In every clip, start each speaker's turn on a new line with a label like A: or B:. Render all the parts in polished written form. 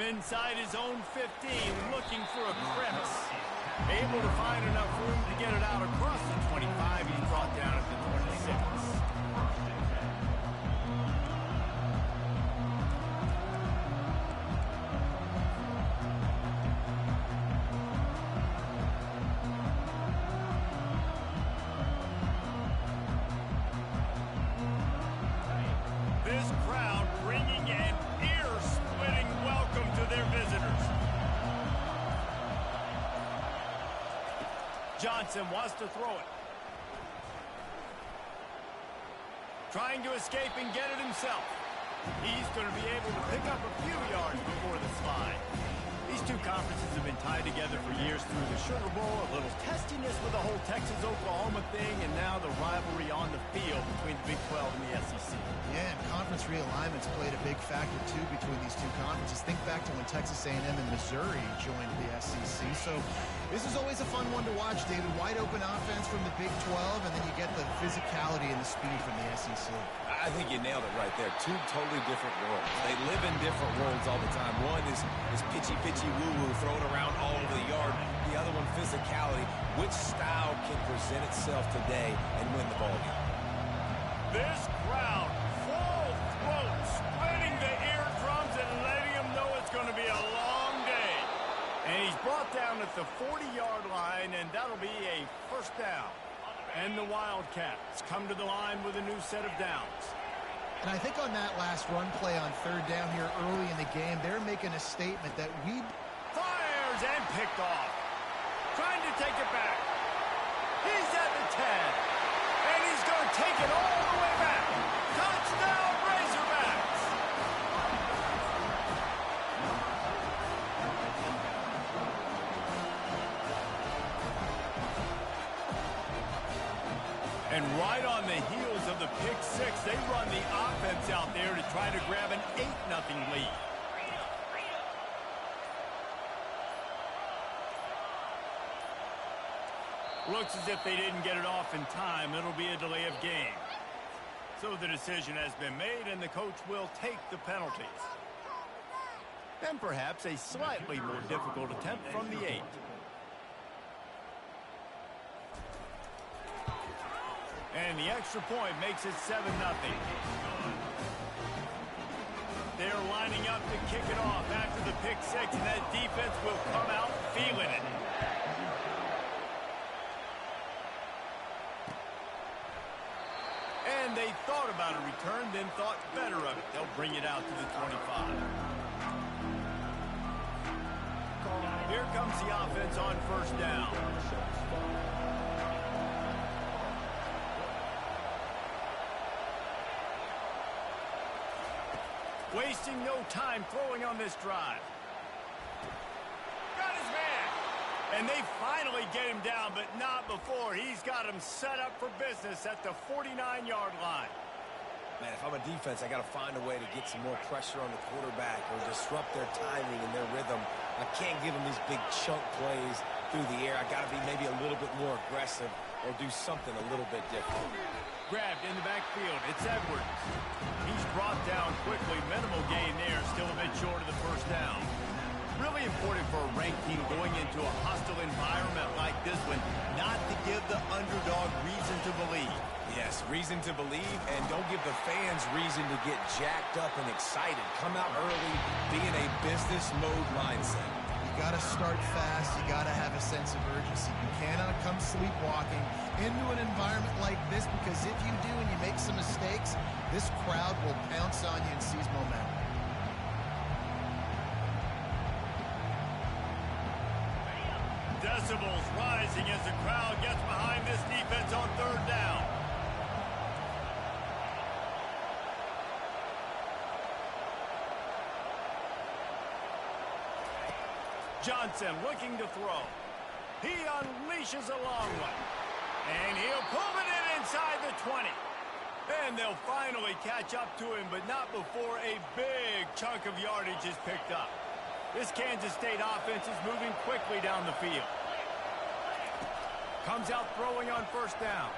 A: from inside his own 15, looking for a crevice. Able to find enough room to get it out across the 25. He's brought down at the 26. This crowd bringing an ear-splitting welcome to their visitors. Johnson wants to throw it. Trying to escape and get it himself. He's going to be able to pick up a few yards before the slide. These two conferences have been tied together for years through the Sugar Bowl, a little testiness with the whole Texas-Oklahoma thing, and now the rivalry on the field between the Big 12 and the SEC.
B: Yeah, and conference realignments played a big factor, too, between these two conferences. Think back to when Texas A&M and Missouri joined the SEC. So this is always a fun one to watch, David. Wide open offense from the Big 12, and then you get the physicality and the speed from the SEC.
C: I think you nailed it right there. Two totally different worlds. They live in different worlds all the time. One is pitchy woo-woo, thrown around all over the yard. The other one, physicality. Which style can present itself today and win the ball game?
A: This crowd, full throat, splitting the eardrums and letting them know it's going to be a long day. And he's brought down at the 40-yard line, and that'll be a first down. And the Wildcats come to the line with a new set of downs.
B: And I think on that last run play on third down here early in the game, they're making a statement that we...
A: Fires and picked off. Trying to take it back. He's at the 10. And he's going to take it all the way back. Touchdown, Razorbacks. And right on the heels of the pick six, they run the offense out there to try to grab an 8-0 lead. Looks as if they didn't get it off in time. It'll be a delay of game. So the decision has been made, and the coach will take the penalties. And perhaps a slightly more difficult attempt from the 8. And the extra point makes it 7-0. They're lining up to kick it off after the pick six, and that defense will come out feeling it. And they thought about a return, then thought better of it. They'll bring it out to the 25. Here comes the offense on first down. Wasting no time throwing on this drive. Got his man. And they finally get him down, but not before. He's got him set up for business at the 49-yard line.
C: Man, if I'm a defense, I got to find a way to get some more pressure on the quarterback or disrupt their timing and their rhythm. I can't give them these big chunk plays through the air. I got to be maybe a little bit more aggressive or do something a little bit different.
A: Grabbed in the backfield. It's Edwards. He's brought down quickly. Minimal gain there. Still a bit short of the first down. Really important for a ranked team going into a hostile environment like this one not to give the underdog reason to believe.
C: Yes, reason to believe, and don't give the fans reason to get jacked up and excited. Come out early, be in a business mode mindset.
B: You got to start fast. You got to have a sense of urgency. You cannot come sleepwalking into an environment like this, because if you do and you make some mistakes, this crowd will pounce on you and seize momentum.
A: Decibels rising as the crowd gets behind this defense on third down. Johnson looking to throw. He unleashes a long one. And he'll pull it in inside the 20. And they'll finally catch up to him, but not before a big chunk of yardage is picked up. This Kansas State offense is moving quickly down the field. Comes out throwing on first down.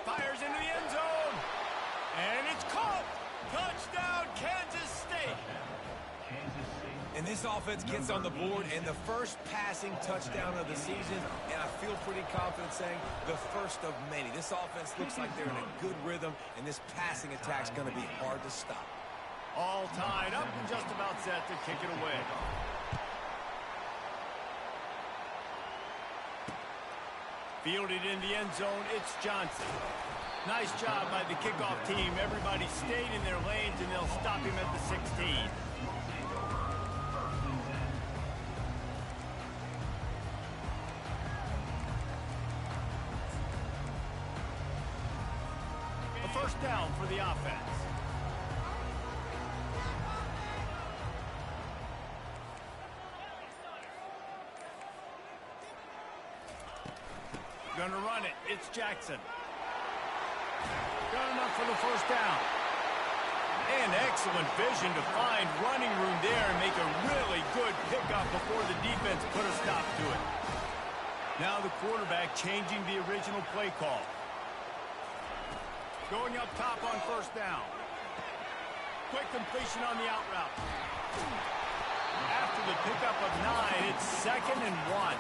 A: Fires into the end zone. And it's caught. Touchdown, Kansas State.
C: And this offense gets on the board, and the first passing touchdown of the season, and I feel pretty confident saying the first of many. This offense looks like they're in a good rhythm, and this passing attack's going to be hard to stop.
A: All tied up and just about set to kick it away. Fielded in the end zone, it's Johnson. Nice job by the kickoff team. Everybody stayed in their lanes, and they'll stop him at the 16. A first down for the offense. Gonna run it. It's Jackson. Got enough for the first down. And excellent vision to find running room there and make a really good pickup before the defense put a stop to it. Now the quarterback changing the original play call. Going up top on first down. Quick completion on the out route. After the pickup of 9, it's 2nd and 1.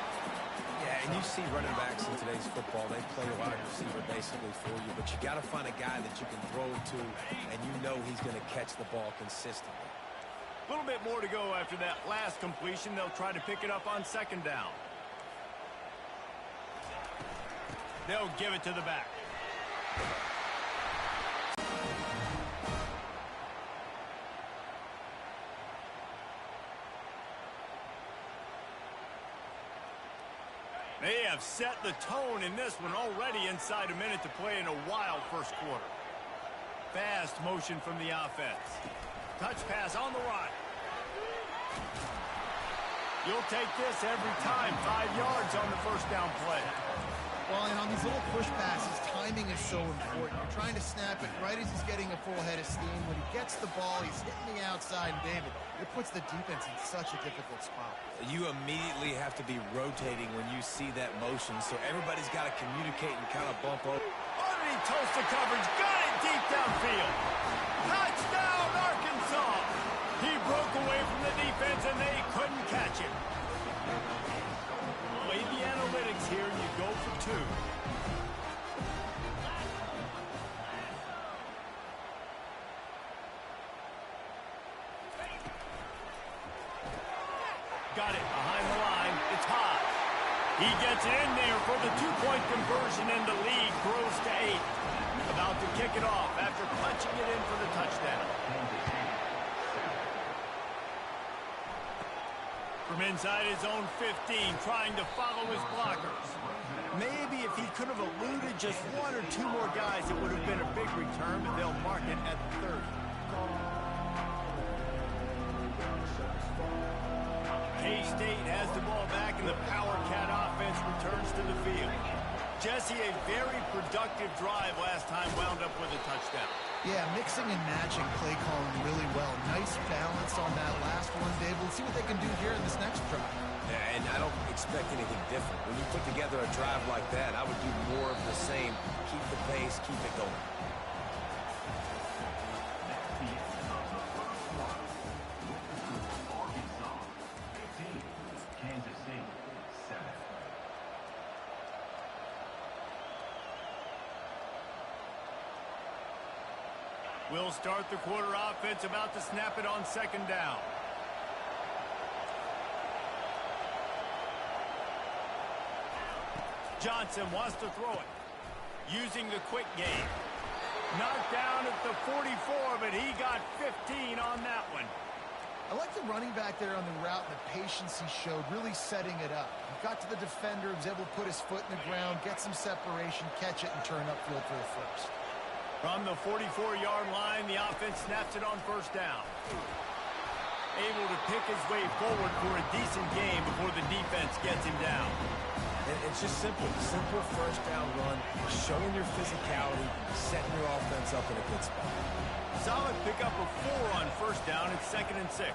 C: Yeah, and you see running backs in today's football, they play a wide receiver basically for you, but you got to find a guy that you can throw to, and you know he's going to catch the ball consistently.
A: A little bit more to go after that last completion. They'll try to pick it up on 2nd down. They'll give it to the back. They have set the tone in this one already inside a minute to play in a wild first quarter. Fast motion from the offense. Touch pass on the run. You'll take this every time. 5 yards on the first down play.
B: Well, and on these little push passes, timing is so important. You're trying to snap it right as he's getting a full head of steam. When he gets the ball, he's hitting the outside, and David, it puts the defense in such a difficult spot.
C: You immediately have to be rotating when you see that motion, so everybody's got to communicate and kind of bump over.
A: Underneath toasted coverage, got it deep downfield. Touchdown, Arkansas! He broke away from the defense, and they couldn't catch him. Play the analytics here, and you go for 2. Got it behind the line. It's high. He gets it in there for the 2-point conversion, and the lead grows to 8. About to kick it off after punching it in for the touchdown. From inside his own 15, trying to follow his blockers. Maybe if he could have eluded just 1 or 2 more guys, it would have been a big return, but they'll mark it at 30. K-State has the ball back, and the Power Cat offense returns to the field. Jesse, a very productive drive last time, wound up with a touchdown.
B: Yeah, mixing and matching play calling really well. Nice balance on that last one, Dave. Let's see what they can do here in this next drive.
C: Yeah, and I don't expect anything different. When you put together a drive like that, I would do more of the same. Keep the pace, keep it going.
A: We'll start the quarter offense, about to snap it on 2nd down. Johnson wants to throw it. Using the quick game. Knocked down at the 44, but he got 15 on that one.
B: I like the running back there on the route and the patience he showed, really setting it up. He got to the defender, was able to put his foot in the ground, get some separation, catch it, and turn upfield for the first.
A: From the 44-yard line, the offense snaps it on first down. Able to pick his way forward for a decent game before the defense gets him down.
C: And it's just simple. Simple first down run, showing your physicality, setting your offense up in a good spot.
A: Solid pickup of 4 on first down. It's 2nd and 6.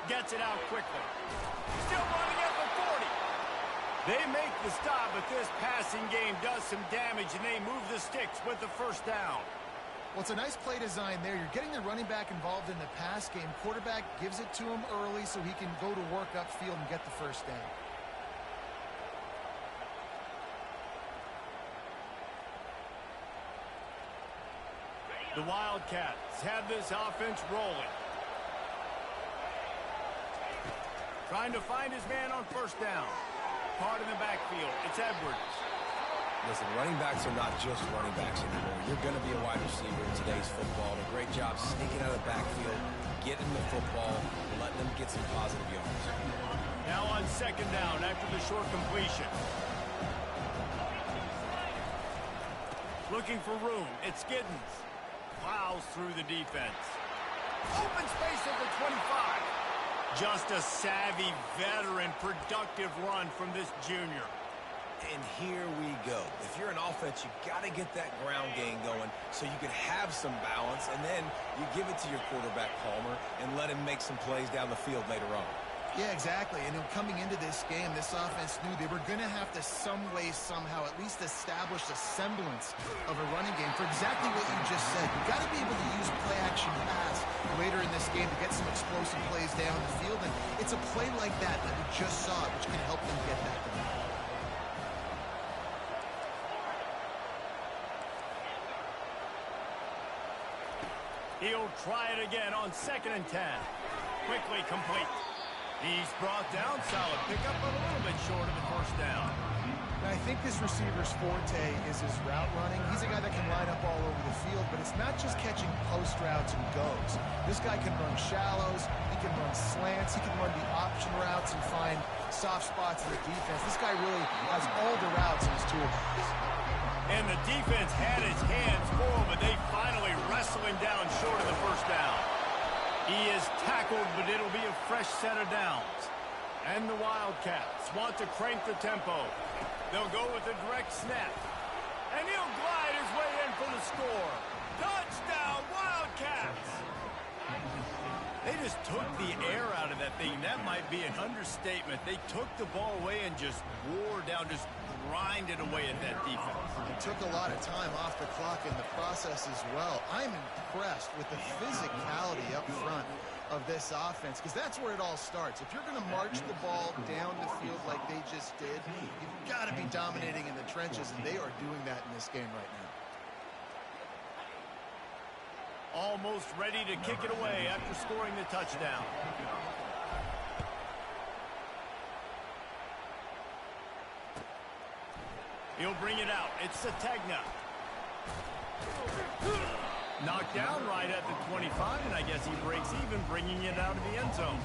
A: Gets it out quickly. Still running at the 40. They make the stop, but this passing game does some damage, and they move the sticks with the first down.
B: Well, it's a nice play design there. You're getting the running back involved in the pass game. Quarterback gives it to him early so he can go to work upfield and get the first down.
A: The Wildcats have this offense rolling. Trying to find his man on first down. Caught in the backfield. It's Edwards.
C: Listen, running backs are not just running backs anymore. You're going to be a wide receiver in today's football. A great job sneaking out of the backfield, getting the football, letting them get some positive yards.
A: Now on second down after the short completion. Looking for room. It's Giddens. Plows through the defense. Open space at the 25. Just a savvy, veteran, productive run from this junior.
C: And here we go. If you're an offense, you got to get that ground game going so you can have some balance, and then you give it to your quarterback, Palmer, and let him make some plays down the field later on.
B: Yeah, exactly. And coming into this game, this offense knew they were going to have to some way, somehow, at least establish a semblance of a running game for exactly what you just said. You've got to be able to use play-action pass later in this game to get some explosive plays down the field. And it's a play like that we just saw, which can help them get that done.
A: He'll try it again on 2nd and 10. Quickly complete. He's brought down. Solid pickup, but a little bit short of the first down.
B: I think this receiver's forte is his route running. He's a guy that can line up all over the field, but it's not just catching post routes and goes. This guy can run shallows. He can run slants. He can run the option routes and find soft spots in the defense. This guy really has all the routes in his toolbox.
A: And the defense had his hands full, but they finally wrestle him down short of the first down. He is tackled, but it'll be a fresh set of downs. And the Wildcats want to crank the tempo. They'll go with a direct snap. And he'll glide his way in for the score. Touchdown, Wildcats! They just took the air out of that thing. That might be an understatement. They took the ball away and just wore down, just grinded away at that defense.
B: It took a lot of time off the clock in the process as well. I'm impressed with the physicality up front of this offense, because that's where it all starts. If you're going to march the ball down the field like they just did, you've got to be dominating in the trenches, and they are doing that in this game right now.
A: Almost ready to kick it away after scoring the touchdown. He'll bring it out. It's Sategna. Knocked down right at the 25, and I guess he breaks even, bringing it out of the end zone.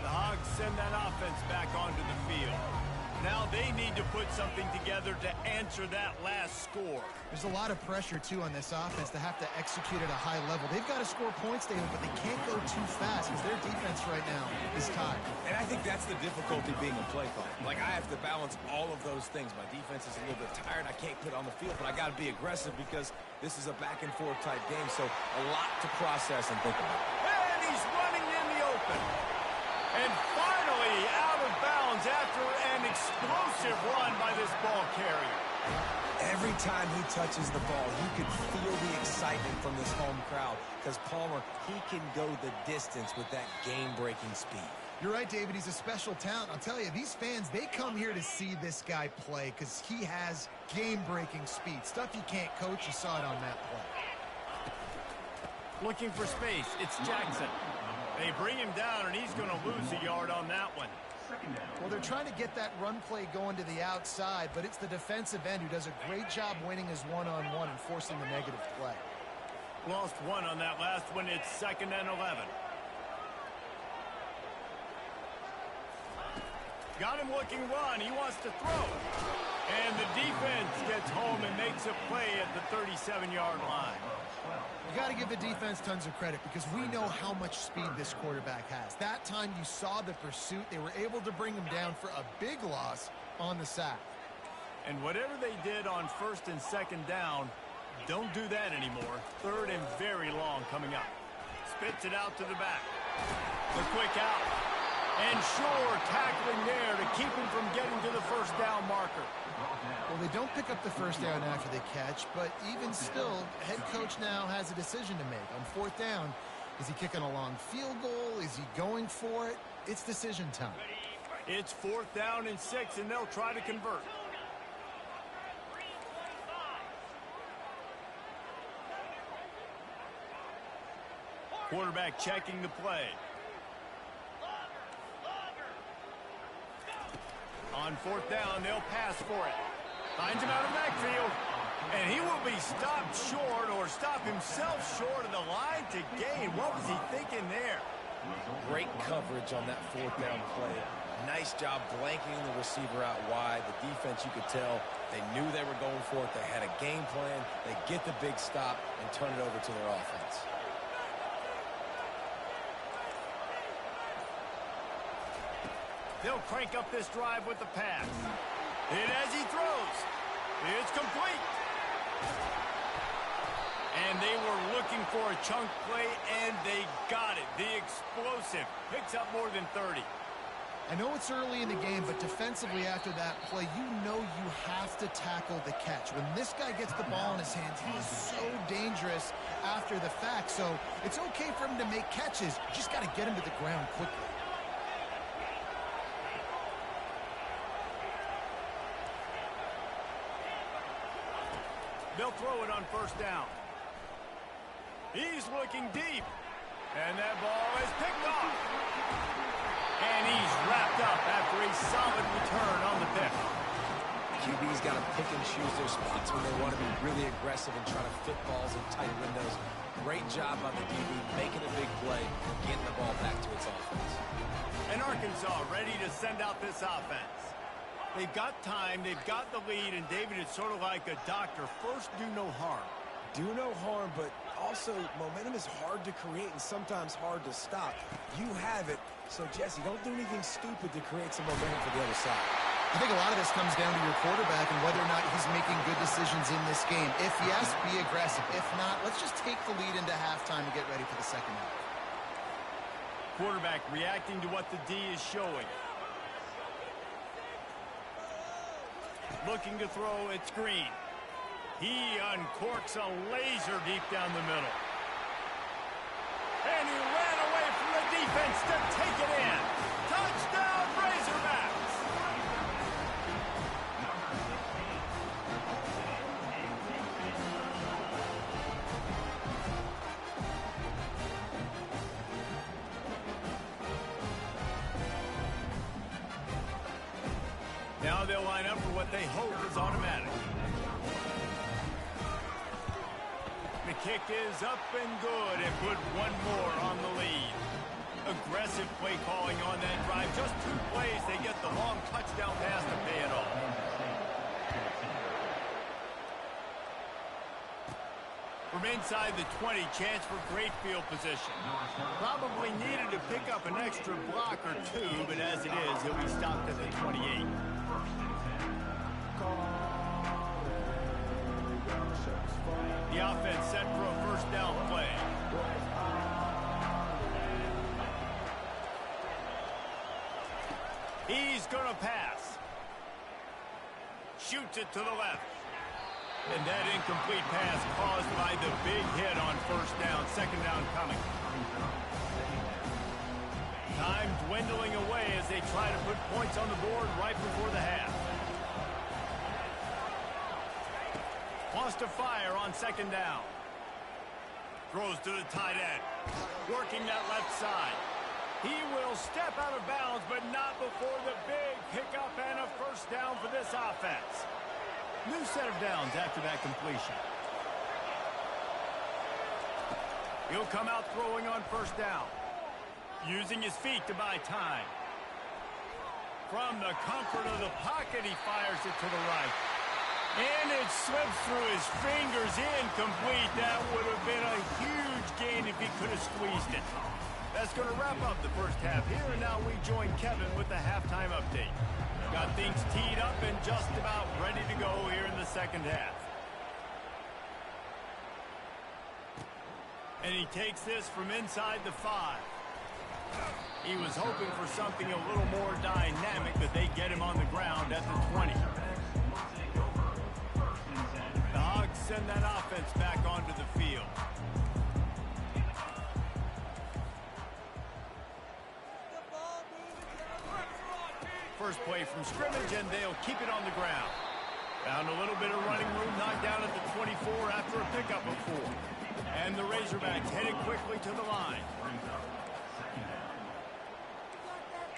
A: The Hogs send that offense back onto the field. Now they need to put something together to answer that last score.
B: There's a lot of pressure, too, on this offense to have to execute at a high level. They've got to score points, David, but they can't go too fast because their defense right now is tired.
C: And I think that's the difficulty being a play caller. Like, I have to balance all of those things. My defense is a little bit tired. I can't put it on the field, but I got to be aggressive because this is a back-and-forth type game, so a lot to process and think about.
A: And he's running in the open. And finally out of bounds after an explosive run by this ball carrier.
C: Every time he touches the ball, you can feel the excitement from this home crowd because Palmer, he can go the distance with that game-breaking speed.
B: You're right, David. He's a special talent. I'll tell you, these fans, they come here to see this guy play because he has game-breaking speed. Stuff you can't coach. You saw it on that play.
A: Looking for space. It's Jackson. They bring him down, and he's going to lose a yard on that one.
B: Well, they're trying to get that run play going to the outside, but it's the defensive end who does a great job winning his one-on-one and forcing the negative play.
A: Lost one on that last one. It's 2nd and 11. Got him looking run. He wants to throw. And the defense gets home and makes a play at the 37-yard line.
B: You got to give the defense tons of credit because we know how much speed this quarterback has. That time you saw the pursuit. They were able to bring him down for a big loss on the sack.
A: And whatever they did on 1st and 2nd down, don't do that anymore. 3rd and very long coming up. Spits it out to the back. The quick out. And sure, tackling there to keep him from getting to the first down marker.
B: Well, they don't pick up the first down after they catch, but even still, head coach now has a decision to make. On fourth down, is he kicking a long field goal? Is he going for it? It's decision time.
A: It's 4th down and 6, and they'll try to convert. Quarterback checking the play. On 4th down, they'll pass for it. Finds him out of backfield. And he will be stopped short or stop himself short of the line to gain. What was he thinking there?
C: Great coverage on that 4th down play. Nice job blanking the receiver out wide. The defense, you could tell, they knew they were going for it. They had a game plan. They get the big stop and turn it over to their offense.
A: They'll crank up this drive with the pass. And as he throws, it's complete. And they were looking for a chunk play, and they got it. The explosive picks up more than 30.
B: I know it's early in the game, but defensively after that play, you know you have to tackle the catch. When this guy gets the ball in his hands, he is so dangerous after the fact. So it's okay for him to make catches. You just got to get him to the ground quickly.
A: They'll throw it on first down. He's looking deep. And that ball is picked off. And he's wrapped up after a solid return on the pick.
C: QB's got to pick and choose their spots when they want to be really aggressive and try to fit balls in tight windows. Great job by the DB making a big play, getting the ball back to its offense.
A: And Arkansas ready to send out this offense. They've got time, they've got the lead, and David, it's sort of like a doctor. First, do no harm.
C: Do no harm, but also momentum is hard to create and sometimes hard to stop. You have it, so Jesse, don't do anything stupid to create some momentum for the other side.
B: I think a lot of this comes down to your quarterback and whether or not he's making good decisions in this game. If yes, be aggressive. If not, let's just take the lead into halftime and get ready for the second half.
A: Quarterback reacting to what the D is showing. Looking to throw, it's Green. He uncorks a laser deep down the middle. And he ran away from the defense to take it in. Touchdown, Razorbacks! Now they'll line up for what they hope is automatic. The kick is up and good and put one more on the lead. Aggressive play calling on that drive. Just 2 plays, they get the long touchdown pass to pay it off. From inside the 20, chance for great field position. Probably needed to pick up an extra block or 2, but as it is, he'll be stopped at the 28. The offense set for a first down play. He's going to pass. Shoots it to the left. And that incomplete pass caused by the big hit on first down. Second down coming. Time dwindling away as they try to put points on the board right before the half. Wants to fire on second down. Throws to the tight end. Working that left side. He will step out of bounds, but not before the big pickup and a first down for this offense. New set of downs after that completion. He'll come out throwing on first down. Using his feet to buy time. From the comfort of the pocket, he fires it to the right. And it slips through his fingers, incomplete. That would have been a huge gain if he could have squeezed it. That's going to wrap up the first half here, and now we join Kevin with the halftime update. Got things teed up and just about ready to go here in the second half. And he takes this from inside the 5. He was hoping for something a little more dynamic, but they get him on the ground at the 20. The Hogs send that offense back onto the field. First play from scrimmage, and they'll keep it on the ground. Found a little bit of running room, knocked down at the 24 after a pickup of 4. And the Razorbacks headed quickly to the line.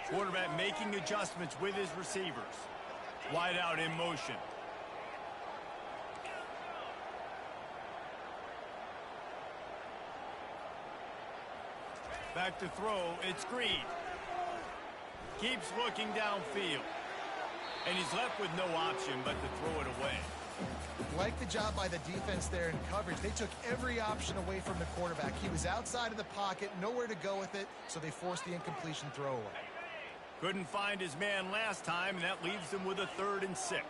A: Quarterback making adjustments with his receivers. Wide out in motion. Back to throw, it's Green. Keeps looking downfield. And he's left with no option but to throw it away.
B: Like the job by the defense there in coverage. They took every option away from the quarterback. He was outside of the pocket, nowhere to go with it, so they forced the incompletion throw away.
A: Couldn't find his man last time, and that leaves them with a 3rd and 6.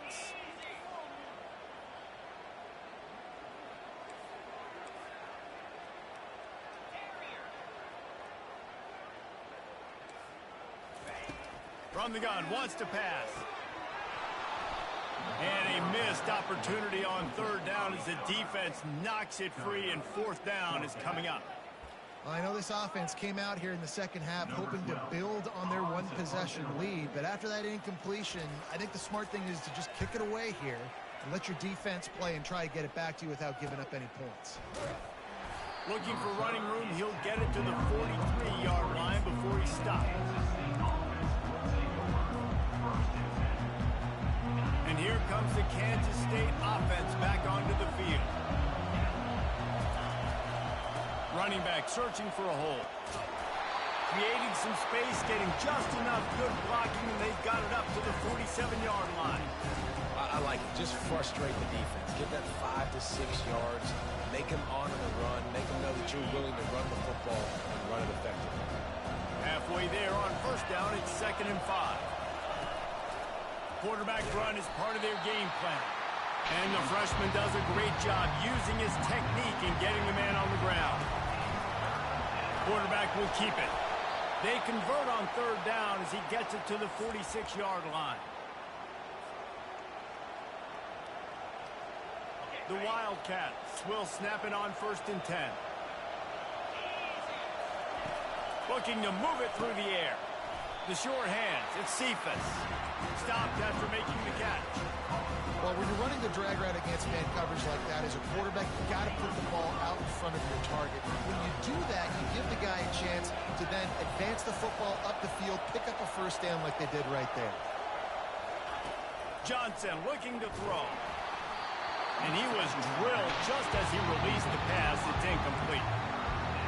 A: From the gun, wants to pass. And a missed opportunity on 3rd down as the defense knocks it free, and 4th down is coming up.
B: I know this offense came out here in the second half hoping to build on their 1-possession lead, but after that incompletion, I think the smart thing is to just kick it away here and let your defense play and try to get it back to you without giving up any points.
A: Looking for running room, he'll get it to the 43-yard line before he stops. And here comes the Kansas State offense back onto the field. Running back searching for a hole. Creating some space, getting just enough good blocking, and they've got it up to the 47-yard line.
C: I like it. Just frustrate the defense. Get that 5 to 6 yards. Make them honor the run. Make them know that you're willing to run the football and run it effectively.
A: Halfway there on 1st down, it's 2nd and 5. Quarterback run is part of their game plan. And the freshman does a great job using his technique and getting the man on the ground. Quarterback will keep it. They convert on 3rd down as he gets it to the 46-yard line. The Wildcats will snap it on 1st and 10. Looking to move it through the air. The short hands, it's Cephas. Stopped after making the catch.
B: Well, when you're running the drag route against man coverage like that, as a quarterback, you got to put the ball out in front of your target. When you do that, you give the guy a chance to then advance the football up the field, pick up a 1st down like they did right there.
A: Johnson looking to throw. And he was drilled just as he released the pass. It's incomplete.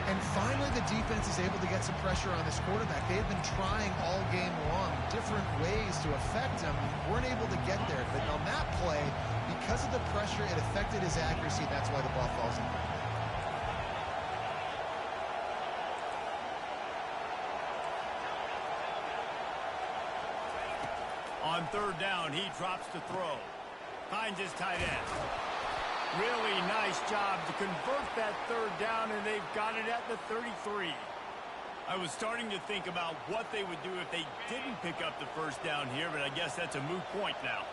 B: And finally, the defense is able to get some pressure on this quarterback. They've been trying all game long, different ways to affect him. Weren't able to get there. But on that play, because of the pressure, it affected his accuracy. That's why the ball falls in.
A: On 3rd down, he drops to throw. Finds his tight end. Really nice job to convert that 3rd down, and they've got it at the 33. I was starting to think about what they would do if they didn't pick up the 1st down here, but I guess that's a moot point now.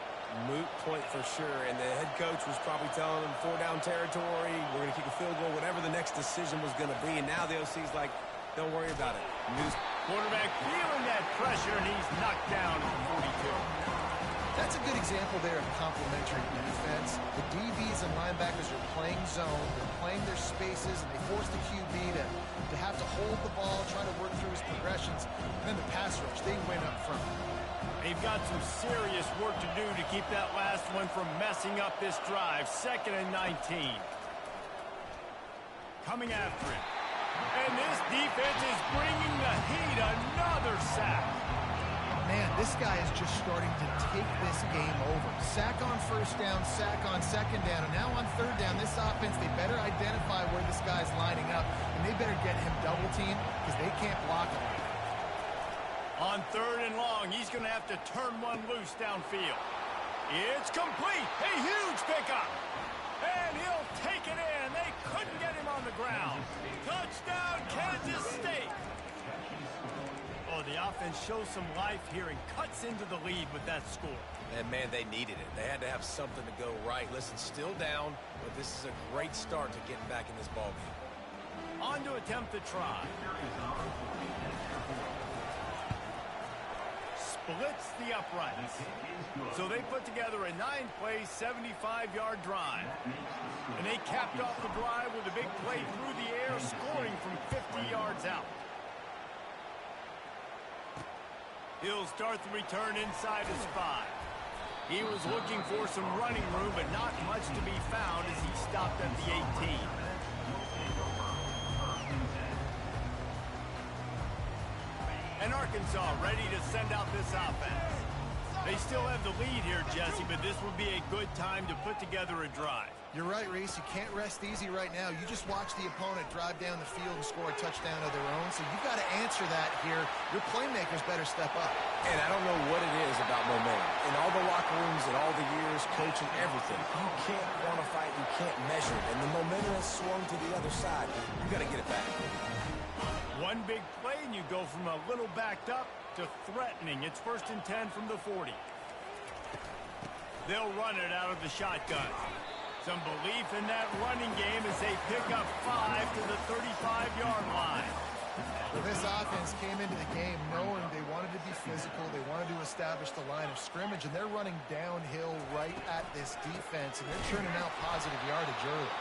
C: Moot point for sure, and the head coach was probably telling them 4-down territory, we're going to kick a field goal, whatever the next decision was going to be, and now the OC's like, don't worry about it.
A: Quarterback feeling that pressure, and he's knocked down at the 42.
B: That's a good example there of complementary defense. The DBs and linebackers are playing zone, they're playing their spaces, and they force the QB to have to hold the ball, try to work through his progressions. And then the pass rush, they win up front.
A: They've got some serious work to do to keep that last one from messing up this drive. 2nd and 19. Coming after him. And this defense is bringing the heat. Another sack.
B: Man, this guy is just starting to take this game over. Sack on 1st down, sack on 2nd down, and now on 3rd down, this offense, they better identify where this guy's lining up, and they better get him double-teamed because they can't block him.
A: On 3rd and long, he's going to have to turn one loose downfield. It's complete. A huge pickup. And he'll take it in. They couldn't get him on the ground. Touchdown, Kansas State. the offense shows some life here and cuts into the lead with that score.
C: And, man, they needed it. They had to have something to go right. Listen, still down, but this is a great start to getting back in this ballgame.
A: On to attempt the try. Splits the uprights. So they put together a 9-play, 75-yard drive. And they capped off the drive with a big play through the air, scoring from 50 yards out. He'll start the return inside his 5. He was looking for some running room, but not much to be found as he stopped at the 18. And Arkansas ready to send out this offense. They still have the lead here, Jesse, but this would be a good time to put together a drive.
B: You're right, Reese. You can't rest easy right now. You just watch the opponent drive down the field and score a touchdown of their own, so you've got to answer that here. Your playmakers better step up.
C: And I don't know what it is about momentum. In all the locker rooms and all the years, coaching, everything, you can't quantify it, you can't measure it. And the momentum has swung to the other side. You got to get it back.
A: One big play, and you go from a little backed up to threatening. It's 1st and 10 from the 40. They'll run it out of the shotgun. Some belief in that running game as they pick up 5 to the 35-yard line.
B: Well, this offense came into the game knowing they wanted to be physical, they wanted to establish the line of scrimmage, and they're running downhill right at this defense, and they're churning out positive yardage early.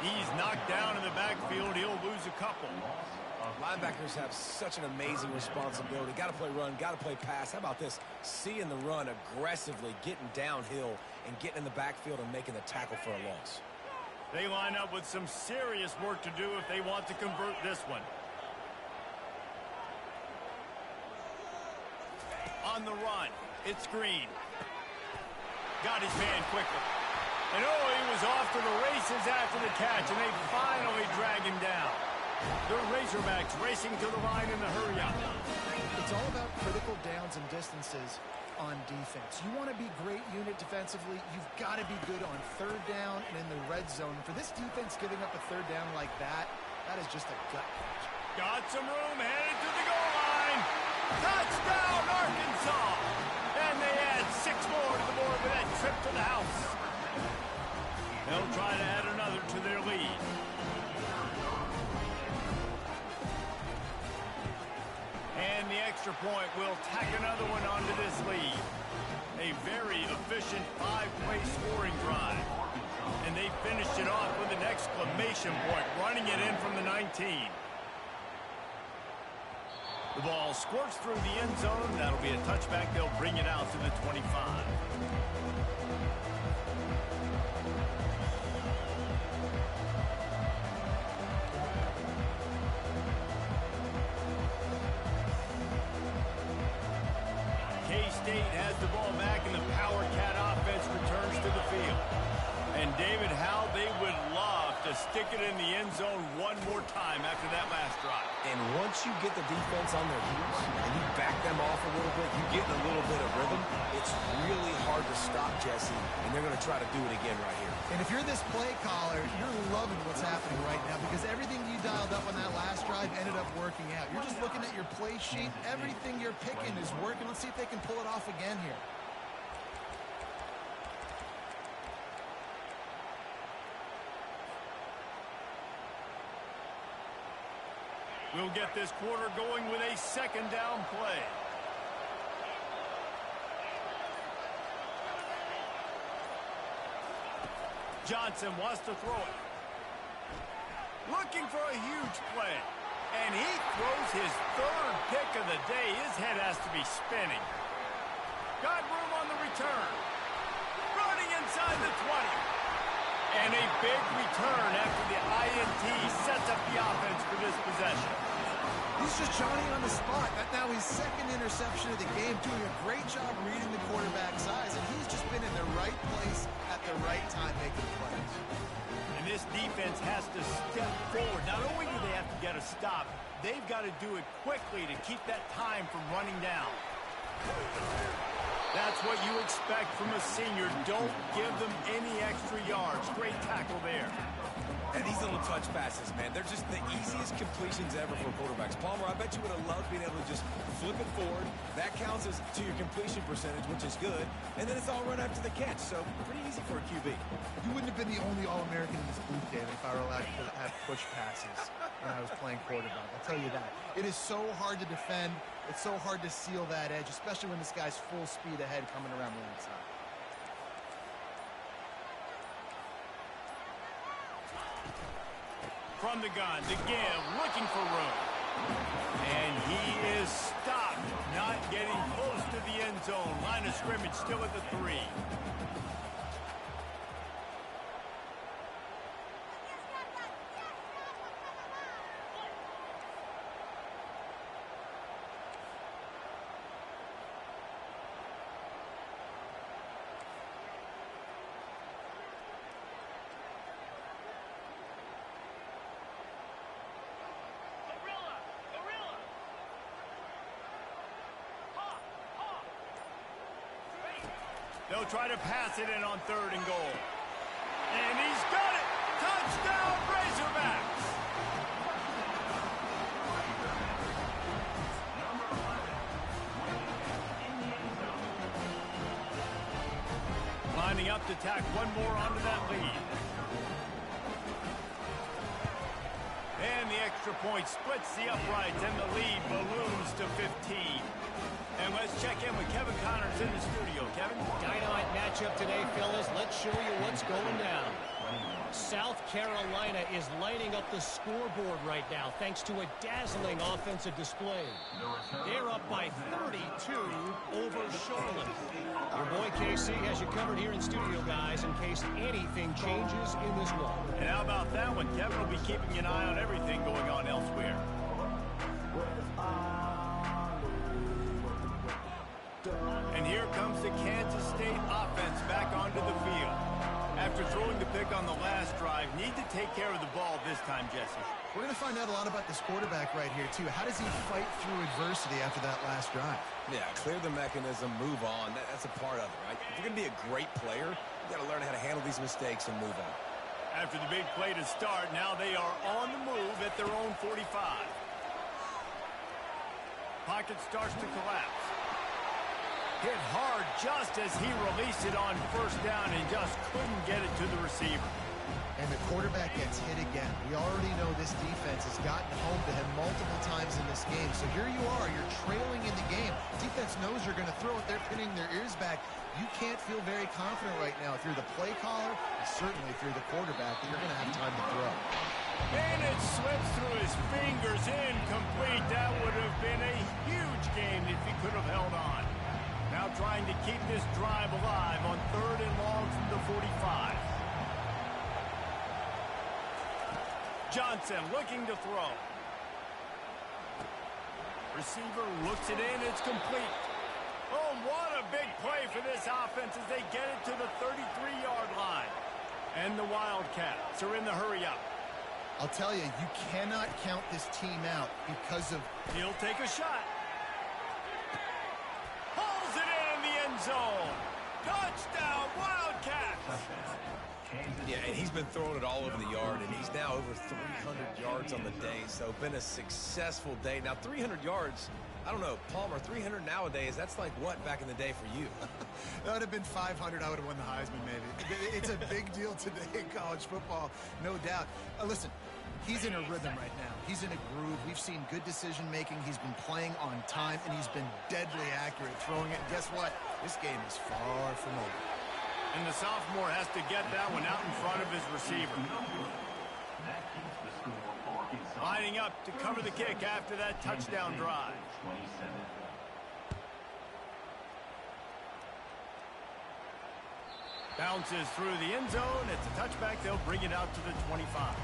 A: He's knocked down in the backfield. He'll lose a couple.
C: Linebackers have such an amazing responsibility. Got to play run, got to play pass. How about this? Seeing the run aggressively, getting downhill, and getting in the backfield and making the tackle for a loss.
A: They line up with some serious work to do if they want to convert this one. On the run, it's Green. Got his man quickly. And oh, he was off to the races after the catch, and they finally drag him down. The Razorbacks racing to the line in the hurry-up.
B: It's all about critical downs and distances on defense. You want to be great unit defensively, you've got to be good on 3rd down and in the red zone. For this defense giving up a 3rd down like that, that is just a gut punch.
A: Got some room, headed to the goal line. Touchdown, Arkansas! And they add 6 more to the board with that trip to the house. They'll try to add another to their lead. And the extra point will tack another one onto this lead. A very efficient 5-play scoring drive. And they finished it off with an exclamation point, running it in from the 19. The ball squirts through the end zone. That'll be a touchback. They'll bring it out to the 25. K-State has the ball back, and the Power Cat offense returns to the field. And David, how they would love to stick it in the end zone one more time after that last drive.
C: And once you get the defense on their heels and you back them off a little bit, you get a little bit of rhythm, it's really hard to stop, Jesse, and they're going to try to do it again right here.
B: And if you're this play caller, you're loving what's happening right now because everything you dialed up on that last drive ended up working out. You're just looking at your play sheet. Everything you're picking is working. Let's see if they can pull it off again here.
A: We'll get this quarter going with a 2nd down play. Johnson wants to throw it. Looking for a huge play. And he throws his 3rd pick of the day. His head has to be spinning. Got room on the return. Running inside the 20. And a big return after the INT sets up the offense for this possession.
B: He's just Johnny on the spot. Now his 2nd interception of the game, doing a great job reading the quarterback's eyes, and he's just been in the right place at the right time making plays.
A: And this defense has to step forward. Not only do they have to get a stop, they've got to do it quickly to keep that time from running down. That's what you expect from a senior. Don't give them any extra yards. Great tackle there.
C: And these little touch passes, man, they're just the easiest completions ever for quarterbacks. Palmer, I bet you would have loved being able to just flip it forward. That counts as to your completion percentage, which is good. And then it's all run after the catch, so pretty easy for a QB.
B: You wouldn't have been the only All-American in this booth, David, if I were allowed to have push passes when I was playing quarterback. I'll tell you that. It is so hard to defend. It's so hard to seal that edge, especially when this guy's full speed ahead coming around the inside.
A: From the gun, to give, looking for room. And he is stopped, not getting close to the end zone. Line of scrimmage still at the 3. They'll try to pass it in on 3rd and goal. And he's got it! Touchdown, Razorbacks! Lining up to tack one more onto that lead. And the extra point splits the uprights, and the lead balloons to 15. And let's check in with Kevin Connors in the studio. Kevin?
D: Dynamite matchup today, fellas. Let's show you what's going down. South Carolina is lighting up the scoreboard right now thanks to a dazzling offensive display. They're up by 32 over Charlotte. Your boy KC has you covered here in studio, guys, in case anything changes in this one.
A: And how about that one? Kevin will be keeping an eye on everything going on elsewhere. And here comes the Kansas State offense back onto the field. After throwing the pick on the last drive, need to take care of the ball this time, Jesse.
B: We're going to find out a lot about this quarterback right here, too. How does he fight through adversity after that last drive?
C: Yeah, clear the mechanism, move on. That's a part of it, right? If you're going to be a great player, you got to learn how to handle these mistakes and move on.
A: After the big play to start, now they are on the move at their own 45. Pocket starts to collapse. Hit hard just as he released it on 1st down and just couldn't get it to the receiver.
B: And the quarterback gets hit again. We already know this defense has gotten home to him multiple times in this game. So here you are, you're trailing in the game. Defense knows you're going to throw it. They're pinning their ears back. You can't feel very confident right now if you're the play caller, and certainly if you're the quarterback, that you're going to have time to throw.
A: And it slips through his fingers, incomplete. That would have been a huge game if he could have held on. Now trying to keep this drive alive on 3rd and long from the 45. Johnson looking to throw. Receiver looks it in. It's complete. Oh, what a big play for this offense as they get it to the 33-yard line. And the Wildcats are in the hurry up.
B: I'll tell you, you cannot count this team out because of...
A: He'll take a shot. Pulls it in the end zone. Touchdown, Wildcats.
C: Yeah, and he's been throwing it all over the yard, and he's now over 300 yards on the day, so been a successful day. Now, 300 yards, I don't know, Palmer, 300 nowadays, that's like what back in the day for you?
B: That would have been 500. I would have won the Heisman, maybe. It's a big deal today in college football, no doubt. Listen, he's in a rhythm right now. He's in a groove. We've seen good decision-making. He's been playing on time, and he's been deadly accurate throwing it. And guess what? This game is far from over.
A: And the sophomore has to get that one out in front of his receiver. Lining up to cover the kick after that touchdown drive. Bounces through the end zone. It's a touchback. They'll bring it out to the 25.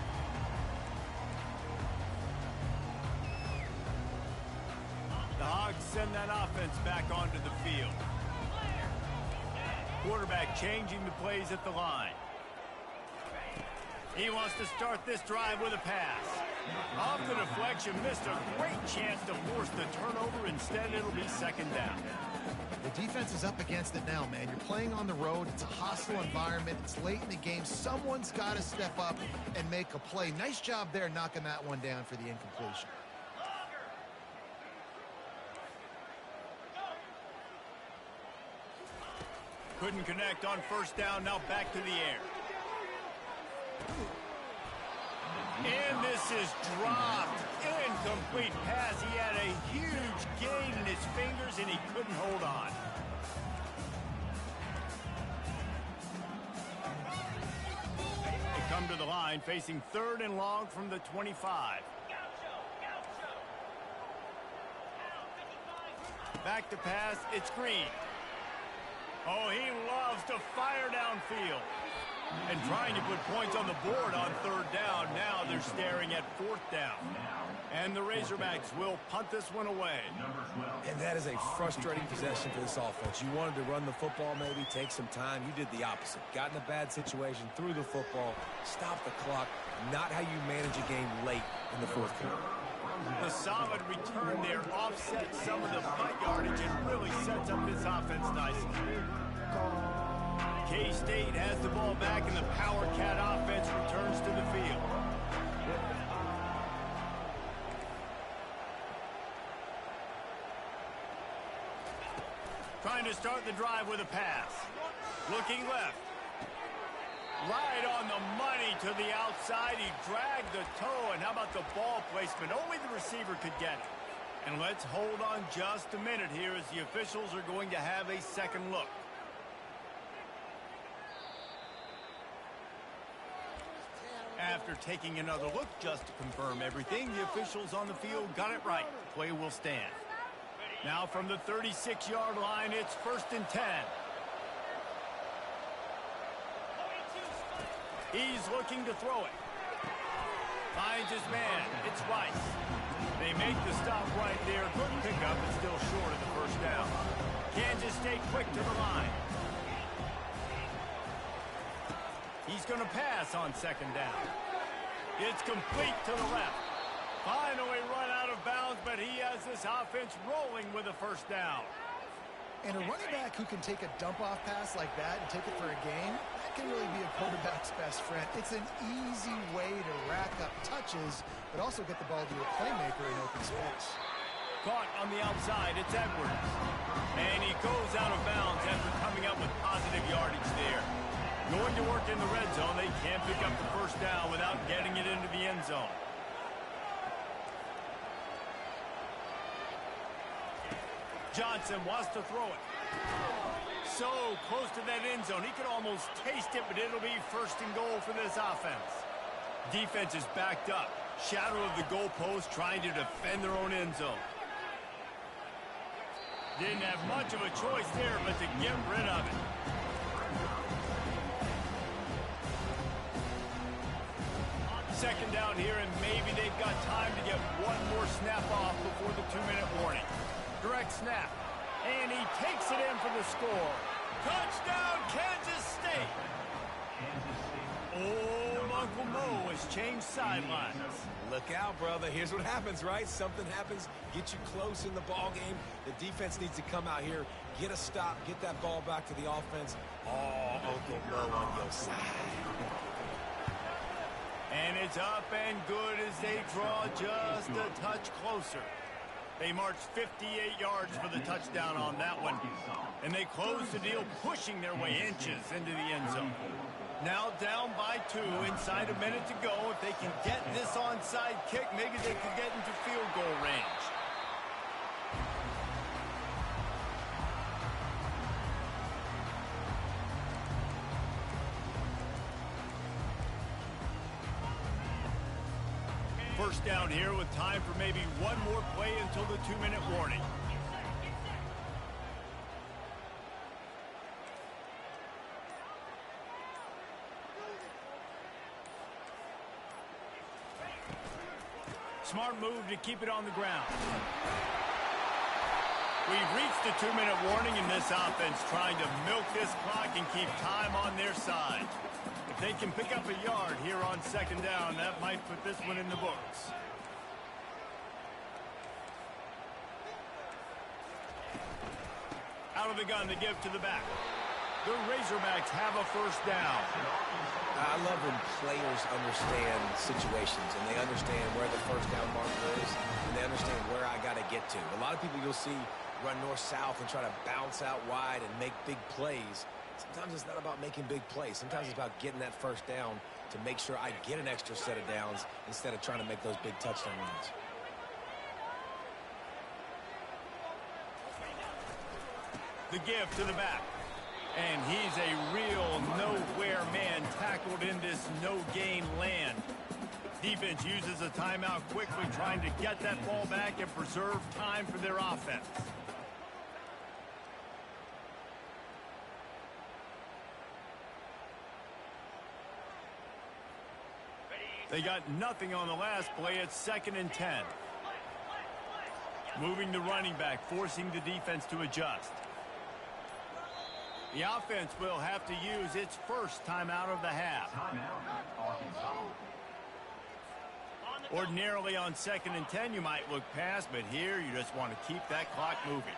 A: The Hogs send that offense back onto the field. Quarterback changing the plays at the line. He wants to start this drive with a pass. Off the deflection, missed a great chance to force the turnover. Instead, it'll be second down.
B: The defense is up against it now, man. You're playing on the road. It's a hostile environment. It's late in the game. Someone's got to step up and make a play. Nice job there knocking that one down for the incompletion.
A: Couldn't connect on first down. Now back to the air. And this is dropped. Incomplete pass. He had a huge gain in his fingers, and he couldn't hold on. They come to the line, facing 3rd and long from the 25. Back to pass. It's Green. Oh, he loves to fire downfield. And trying to put points on the board on 3rd down. Now they're staring at 4th down. And the Razorbacks will punt this one away.
C: And that is a frustrating possession for this offense. You wanted to run the football, maybe take some time. You did the opposite. Got in a bad situation, threw the football, stopped the clock. Not how you manage a game late in the 4th quarter.
A: The solid return there offsets some of the punt yardage and really sets up this offense nicely. K-State has the ball back, and the Power Cat offense returns to the field. Trying to start the drive with a pass. Looking left. Right on the money to the outside. He dragged the toe, and how about the ball placement? Only the receiver could get it. And let's hold on just a minute here as the officials are going to have a second look. After taking another look just to confirm everything, the officials on the field got it right. Play will stand. Now from the 36-yard line, it's 1st and 10. He's looking to throw it. Finds his man. It's Rice. They make the stop right there. Good pickup, but still short of the first down. Kansas State quick to the line. He's going to pass on 2nd down. It's complete to the left. Finally run out of bounds, but he has this offense rolling with a first down.
B: And a running back who can take a dump-off pass like that and take it for a gain, that can really be a quarterback's best friend. It's an easy way to rack up touches, but also get the ball to a playmaker in open space.
A: Caught on the outside, it's Edwards. And he goes out of bounds after coming up with positive yardage there. Going to work in the red zone. They can't pick up the first down without getting it into the end zone. Johnson wants to throw it. So close to that end zone. He could almost taste it, but it'll be 1st and goal for this offense. Defense is backed up. Shadow of the goalpost, trying to defend their own end zone. Didn't have much of a choice there, but to get rid of it. Second down here, and maybe they've got time to get one more snap off before the 2-minute warning. Direct snap, and he takes it in for the score. Touchdown, Kansas State! Oh, Uncle Mo has changed sidelines.
C: Look out, brother. Here's what happens, right? Something happens, get you close in the ball game. The defense needs to come out here, get a stop, get that ball back to the offense. Oh, Uncle Mo on your side.
A: And it's up and good as they draw just a touch closer. They march 58 yards for the touchdown on that one. And they close the deal, pushing their way inches into the end zone. Now down by 2, inside a minute to go. If they can get this onside kick, maybe they could get into field goal range. First down here with time for maybe one more play until the 2-minute warning. Smart move to keep it on the ground. We've reached the 2-minute warning in this offense, trying to milk this clock and keep time on their side. If they can pick up a yard here on second down, that might put this one in the books. Out of the gun to give to the back. The Razorbacks have a first down.
C: I love when players understand situations and they understand where the first down marker is and they understand where I got to get to. A lot of people you'll see run north-south and try to bounce out wide and make big plays. Sometimes it's not about making big plays. Sometimes it's about getting that first down to make sure I get an extra set of downs instead of trying to make those big touchdown runs.
A: The give to the back. And he's a real nowhere man tackled in this no-gain land. Defense uses a timeout quickly, trying to get that ball back and preserve time for their offense. They got nothing on the last play. It's 2nd and 10. Moving the running back, forcing the defense to adjust. The offense will have to use its first timeout of the half. Ordinarily on 2nd and 10, you might look past, but here you just want to keep that clock moving.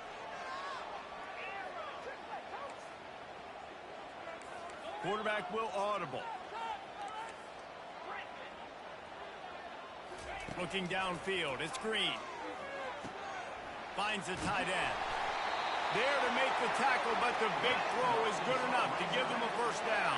A: Quarterback will audible. Looking downfield, it's Green. Finds the tight end. There to make the tackle, but the big throw is good enough to give them a first down.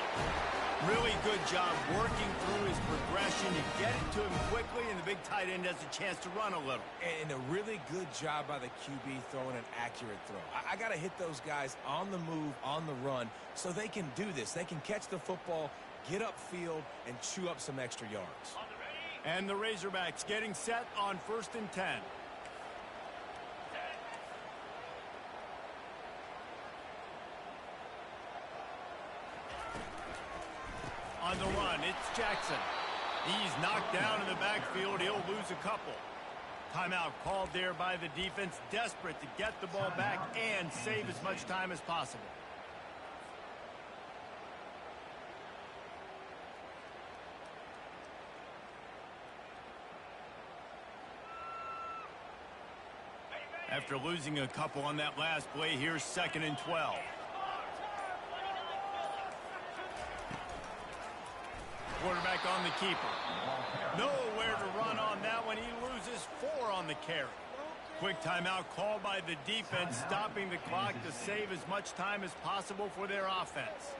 A: Really good job working through his progression to get it to him quickly, and the big tight end has a chance to run a little.
C: And a really good job by the QB throwing an accurate throw. I got to hit those guys on the move, on the run, so they can do this. They can catch the football, get upfield, and chew up some extra yards.
A: And the Razorbacks getting set on 1st and 10. On the run, it's Jackson. He's knocked down in the backfield. He'll lose a couple. Timeout called there by the defense, desperate to get the ball back and save as much time as possible. After losing a couple on that last play, here's 2nd and 12. Quarterback on the keeper. Nowhere to run on that one. He loses 4 on the carry. Quick timeout called by the defense, stopping the clock to save as much time as possible for their offense.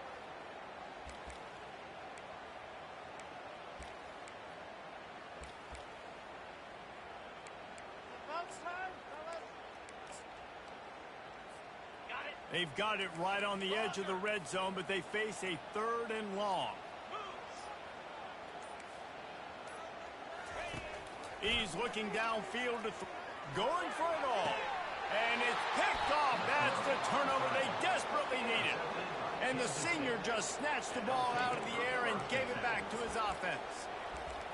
A: They've got it right on the edge of the red zone, but they face a 3rd and long. He's looking downfield to going for it all. And it's picked off. That's the turnover they desperately needed. And the senior just snatched the ball out of the air and gave it back to his offense.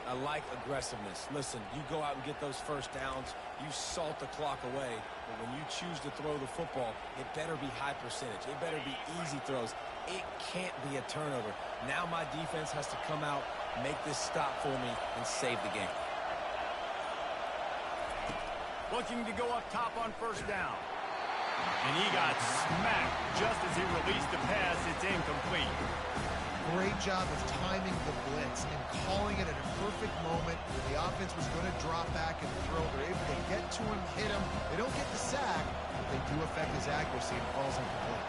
C: I like aggressiveness. Listen, you go out and get those first downs. You salt the clock away. But when you choose to throw the football, it better be high percentage. It better be easy throws. It can't be a turnover. Now my defense has to come out, make this stop for me, and save the game.
A: Looking to go up top on 1st down. And he got smacked just as he released the pass. It's incomplete.
B: Great job of timing the blitz and calling it at a perfect moment where the offense was going to drop back and throw. They're able to get to him, hit him. They don't get the sack, but they do affect his accuracy and falls incomplete.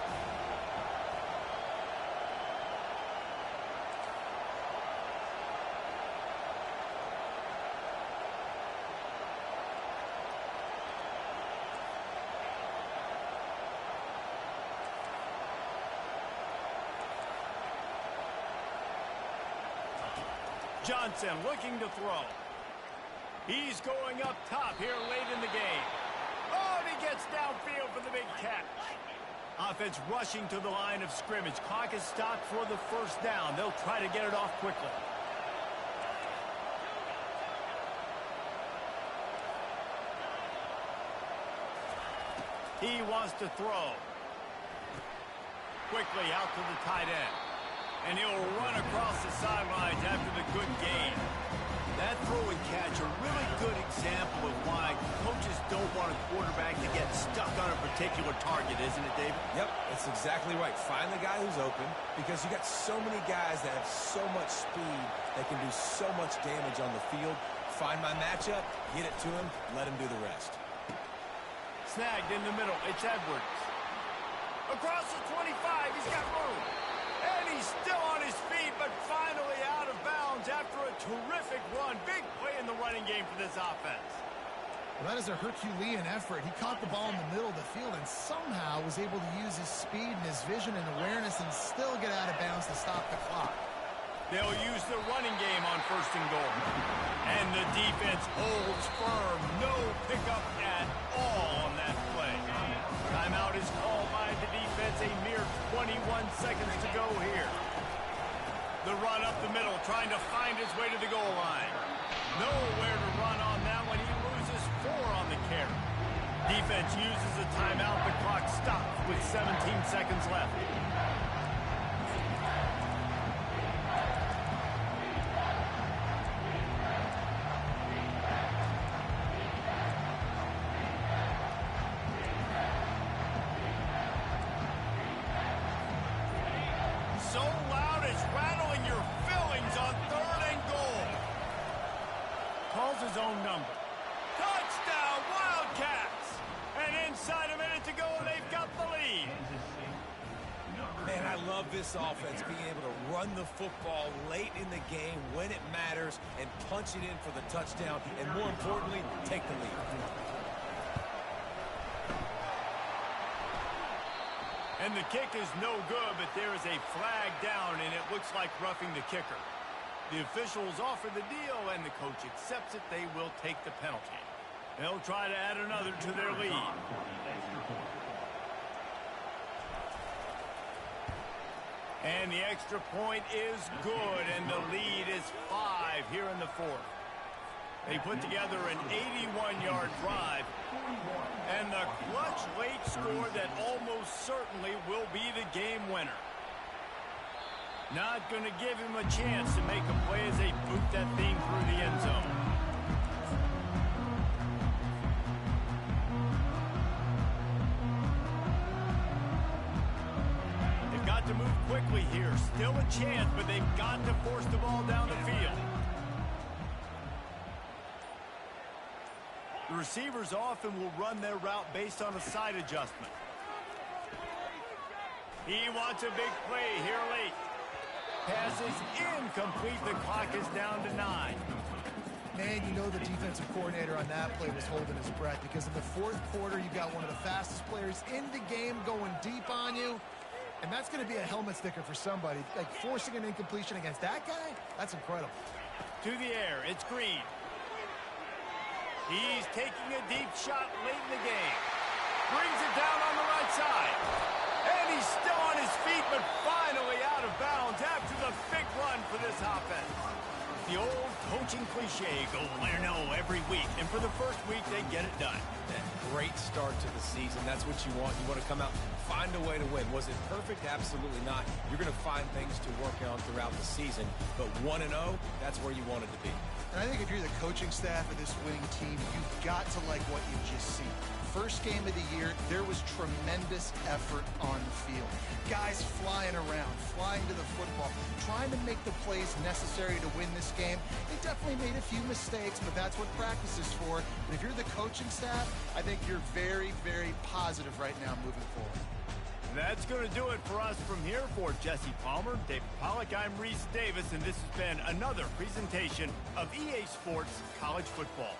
A: Johnson looking to throw. He's going up top here late in the game. Oh, and he gets downfield for the big catch. Offense rushing to the line of scrimmage. Clock is stopped for the first down. They'll try to get it off quickly. He wants to throw. Quickly out to the tight end. And he'll run across the sidelines after the good gain. That throw and catch a really good example of why coaches don't want a quarterback to get stuck on a particular target, isn't it, David?
C: Yep, that's exactly right. Find the guy who's open because you got so many guys that have so much speed that can do so much damage on the field. Find my matchup, get it to him, let him do the rest.
A: Snagged in the middle. It's Edwards. Across the 25, he's got room. And he's still on his feet, but finally out of bounds after a terrific run. Big play in the running game for this offense.
B: Well, that is a Herculean effort. He caught the ball in the middle of the field and somehow was able to use his speed and his vision and awareness and still get out of bounds to stop the clock.
A: They'll use the running game on 1st and goal. And the defense holds firm. No pickup at all on that play. Timeout is called by the defense. A mere 21 seconds to go here. The run up the middle, trying to find his way to the goal line. Nowhere to run on that one. He loses 4 on the carry. Defense uses a timeout. The clock stops with 17 seconds left. So loud it's rattling your fillings on 3rd and goal. Calls his own number. Touchdown, Wildcats! And inside a minute to go, they've got the lead.
C: Man, I love this offense, being able to run the football late in the game when it matters and punch it in for the touchdown, and more importantly, take the lead.
A: And the kick is no good, but there is a flag down, and it looks like roughing the kicker. The officials offer the deal, and the coach accepts it. They will take the penalty. They'll try to add another to their lead. And the extra point is good, and the lead is 5 here in the 4th. They put together an 81-yard drive, and the clutch late score that almost certainly will be the game winner. Not going to give him a chance to make a play as they boot that thing through the end zone. They've got to move quickly here. Still a chance, but they've got to force the ball down the field. The receivers often will run their route based on a side adjustment. He wants a big play here late. Pass is incomplete. The clock is down to 9.
B: Man, you know the defensive coordinator on that play was holding his breath because in the 4th quarter, you got one of the fastest players in the game going deep on you. And that's going to be a helmet sticker for somebody. Like forcing an incompletion against that guy, that's incredible.
A: To the air, it's Green. He's taking a deep shot late in the game. Brings it down on the right side. And he's still on his feet, but finally out of bounds after the big run for this offense. The old coaching cliche, go win or no every week. And for the first week, they get it done.
C: That great start to the season. That's what you want. You want to come out, find a way to win. Was it perfect? Absolutely not. You're going to find things to work on throughout the season. But 1-0, that's where you want it to be.
B: And I think if you're the coaching staff of this winning team, you've got to like what you've just seen. First game of the year, there was tremendous effort on the field. Guys flying around, flying to the football, trying to make the plays necessary to win this game. They definitely made a few mistakes, but that's what practice is for. But if you're the coaching staff, I think you're very, very positive right now moving forward.
A: That's going to do it for us from here. For Jesse Palmer, David Pollack, I'm Reese Davis, and this has been another presentation of EA Sports College Football.